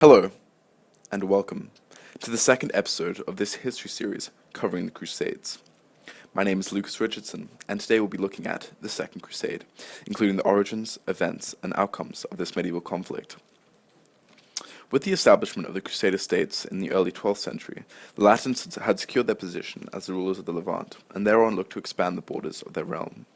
Hello, and welcome to the second episode of this history series covering the Crusades. My name is Lucas Richardson, and today we'll be looking at the Second Crusade, including the origins, events, and outcomes of this medieval conflict. With the establishment of the Crusader states in the early 12th century, the Latins had secured their position as the rulers of the Levant, and thereon looked to expand the borders of their realm.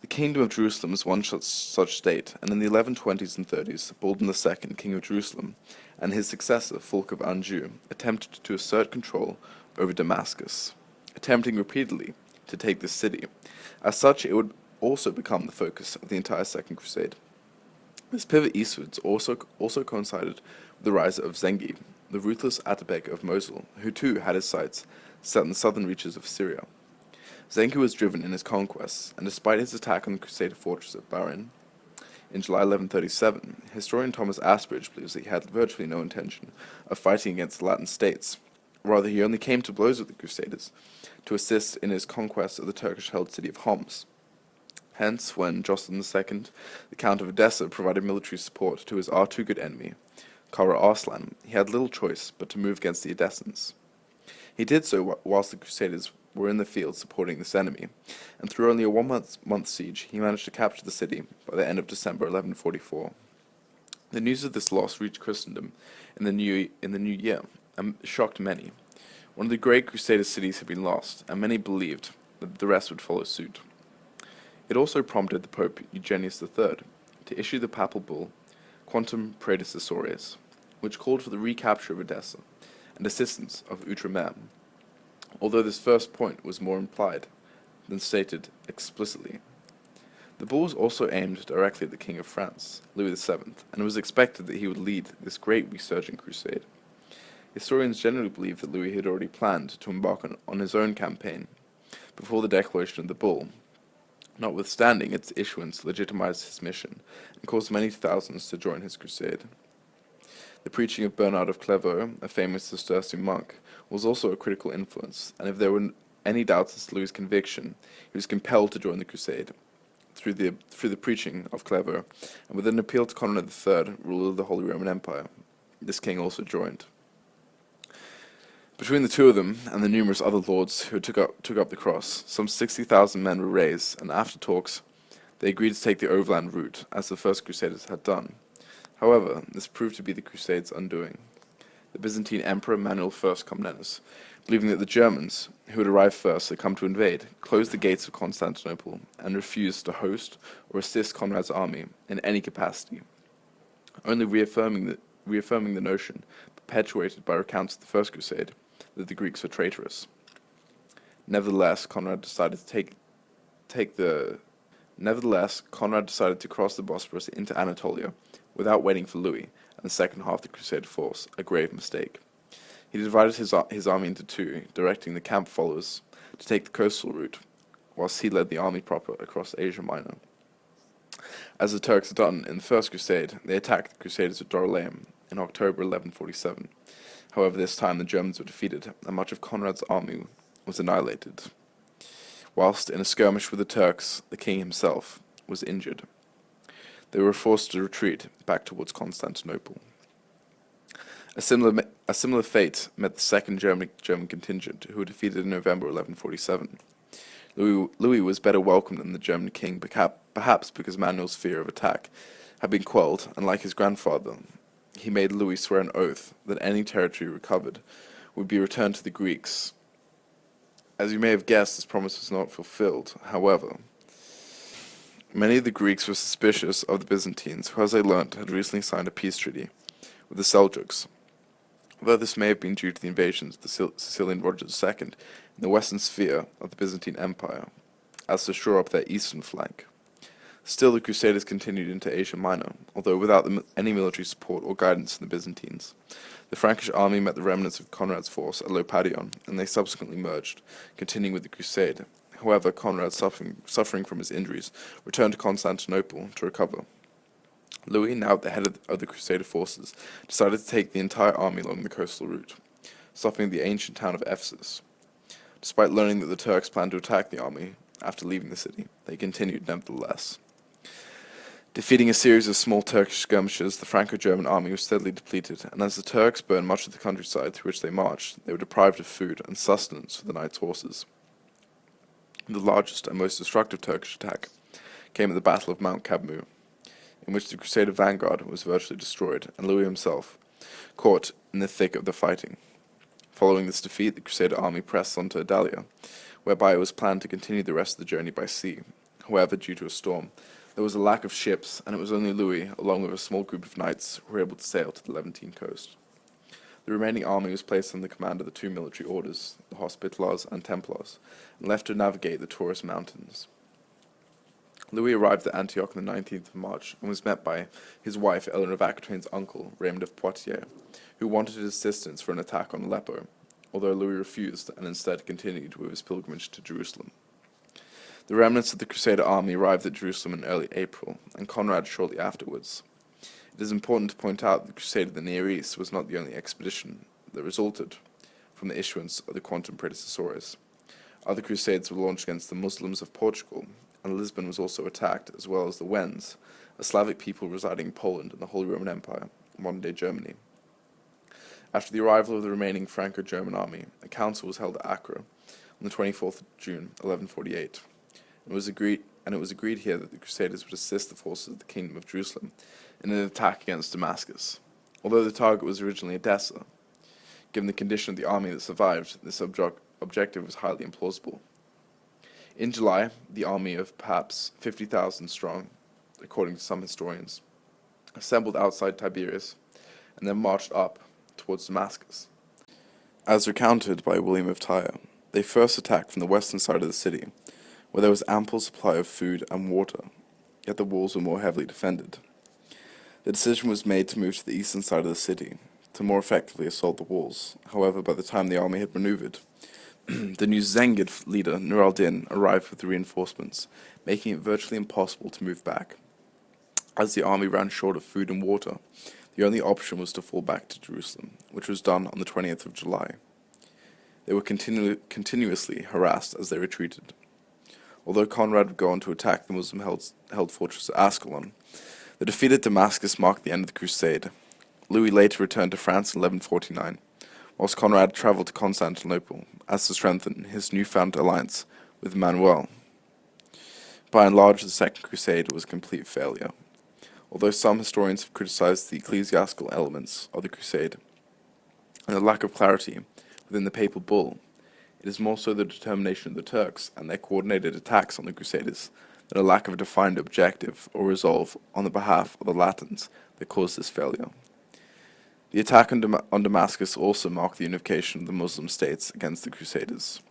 The Kingdom of Jerusalem was one such state, and in the 1120s and 30s, Baldwin II, King of Jerusalem, and his successor, Fulk of Anjou, attempted to assert control over Damascus, attempting repeatedly to take this city. As such, it would also become the focus of the entire Second Crusade. This pivot eastwards also coincided with the rise of Zengi, the ruthless Atabeg of Mosul, who too had his sights set in the southern reaches of Syria. Zengi was driven in his conquests, and despite his attack on the Crusader fortress of Byrom in July 1137, historian Thomas Asbridge believes that he had virtually no intention of fighting against the Latin states. Rather, he only came to blows with the Crusaders to assist in his conquest of the Turkish-held city of Homs. Hence, when Jocelyn II, the Count of Edessa, provided military support to his too-good enemy, Kara Arslan, he had little choice but to move against the Edessans. He did so whilst the Crusaders were in the field supporting this enemy, and through only a one-month siege, he managed to capture the city by the end of December 1144. The news of this loss reached Christendom in the new year, and shocked many. One of the great Crusader cities had been lost, and many believed that the rest would follow suit. It also prompted the Pope Eugenius III to issue the papal bull Quantum Predecessores, which called for the recapture of Edessa and assistance of Outremer, although this first point was more implied than stated explicitly. The bull was also aimed directly at the King of France, Louis VII, and it was expected that he would lead this great resurgent crusade. Historians generally believe that Louis had already planned to embark on his own campaign before the declaration of the bull. Notwithstanding, its issuance legitimized his mission and caused many thousands to join his crusade. The preaching of Bernard of Clairvaux, a famous Cistercian monk, was also a critical influence, and if there were any doubts as to Louis' conviction, he was compelled to join the crusade through the preaching of Clairvaux, and with an appeal to Conrad III, ruler of the Holy Roman Empire. This king also joined. Between the two of them and the numerous other lords who took up the cross, some 60,000 men were raised, and after talks, they agreed to take the overland route, as the first Crusaders had done. However, this proved to be the Crusade's undoing. The Byzantine Emperor Manuel I Comnenus, believing that the Germans, who had arrived first, had come to invade, closed the gates of Constantinople and refused to host or assist Conrad's army in any capacity, only reaffirming the notion, perpetuated by recounts of the First Crusade, that the Greeks were traitorous. Nevertheless, Conrad decided to cross the Bosporus into Anatolia without waiting for Louis and the second half of the Crusader force, a grave mistake. He divided his army into two, directing the camp followers to take the coastal route, whilst he led the army proper across Asia Minor. As the Turks had done in the First Crusade, they attacked the Crusaders at Dorylaeum in October 1147. However, this time the Germans were defeated, and much of Conrad's army was annihilated, whilst in a skirmish with the Turks, the king himself was injured. They were forced to retreat back towards Constantinople. A similar fate met the second German contingent, who were defeated in November 1147. Louis was better welcomed than the German king, perhaps because Manuel's fear of attack had been quelled, and like his grandfather, he made Louis swear an oath that any territory recovered would be returned to the Greeks. As you may have guessed, this promise was not fulfilled. However, many of the Greeks were suspicious of the Byzantines, who, as they learnt, had recently signed a peace treaty with the Seljuks, although this may have been due to the invasions of the Sicilian Roger II in the western sphere of the Byzantine Empire, as to shore up their eastern flank. Still, the Crusaders continued into Asia Minor, although without any military support or guidance from the Byzantines. The Frankish army met the remnants of Conrad's force at Lopadion, and they subsequently merged, continuing with the Crusade. However, Conrad, suffering from his injuries, returned to Constantinople to recover. Louis, now at the head of the Crusader forces, decided to take the entire army along the coastal route, stopping at the ancient town of Ephesus. Despite learning that the Turks planned to attack the army after leaving the city, they continued nevertheless. Defeating a series of small Turkish skirmishes, the Franco-German army was steadily depleted, and as the Turks burned much of the countryside through which they marched, they were deprived of food and sustenance for the night's horses. The largest and most destructive Turkish attack came at the Battle of Mount Kabmu, in which the Crusader vanguard was virtually destroyed, and Louis himself caught in the thick of the fighting. Following this defeat, the Crusader army pressed on to Adalia, whereby it was planned to continue the rest of the journey by sea. However, due to a storm, there was a lack of ships, and it was only Louis, along with a small group of knights, who were able to sail to the Levantine coast. The remaining army was placed under the command of the two military orders, the Hospitallers and Templars, and left to navigate the Taurus Mountains. Louis arrived at Antioch on the 19th of March and was met by his wife, Eleanor of Aquitaine's uncle, Raymond of Poitiers, who wanted his assistance for an attack on Aleppo, although Louis refused and instead continued with his pilgrimage to Jerusalem. The remnants of the Crusader army arrived at Jerusalem in early April, and Conrad shortly afterwards. It is important to point out that the Crusade of the Near East was not the only expedition that resulted from the issuance of the Quantum Predecessores. Other crusades were launched against the Muslims of Portugal, and Lisbon was also attacked, as well as the Wends, a Slavic people residing in Poland and the Holy Roman Empire, modern-day Germany. After the arrival of the remaining Franco-German army, a council was held at Acre on the 24th of June, 1148. It was agreed here that the Crusaders would assist the forces of the Kingdom of Jerusalem in an attack against Damascus. Although the target was originally Edessa, given the condition of the army that survived, this objective was highly implausible. In July, the army of perhaps 50,000 strong, according to some historians, assembled outside Tiberias and then marched up towards Damascus. As recounted by William of Tyre, they first attacked from the western side of the city, where there was ample supply of food and water, yet the walls were more heavily defended. The decision was made to move to the eastern side of the city, to more effectively assault the walls. However, by the time the army had maneuvered, the new Zengid leader, Nur al-Din, arrived with the reinforcements, making it virtually impossible to move back. As the army ran short of food and water, the only option was to fall back to Jerusalem, which was done on the 20th of July. They were continuously harassed as they retreated. Although Conrad would go on to attack the Muslim-held fortress of Ascalon, the defeat at Damascus marked the end of the Crusade. Louis later returned to France in 1149, whilst Conrad travelled to Constantinople as to strengthen his newfound alliance with Manuel. By and large, the Second Crusade was a complete failure. Although some historians have criticized the ecclesiastical elements of the Crusade and the lack of clarity within the papal bull, it is more so the determination of the Turks and their coordinated attacks on the Crusaders than a lack of a defined objective or resolve on the behalf of the Latins that caused this failure. The attack on Damascus also marked the unification of the Muslim states against the Crusaders.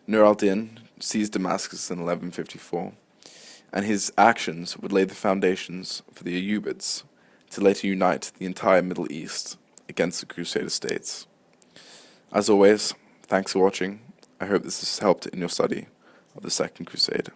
Nur al-Din seized Damascus in 1154, and his actions would lay the foundations for the Ayyubids to later unite the entire Middle East against the Crusader states. As always, thanks for watching. I hope this has helped in your study of the Second Crusade.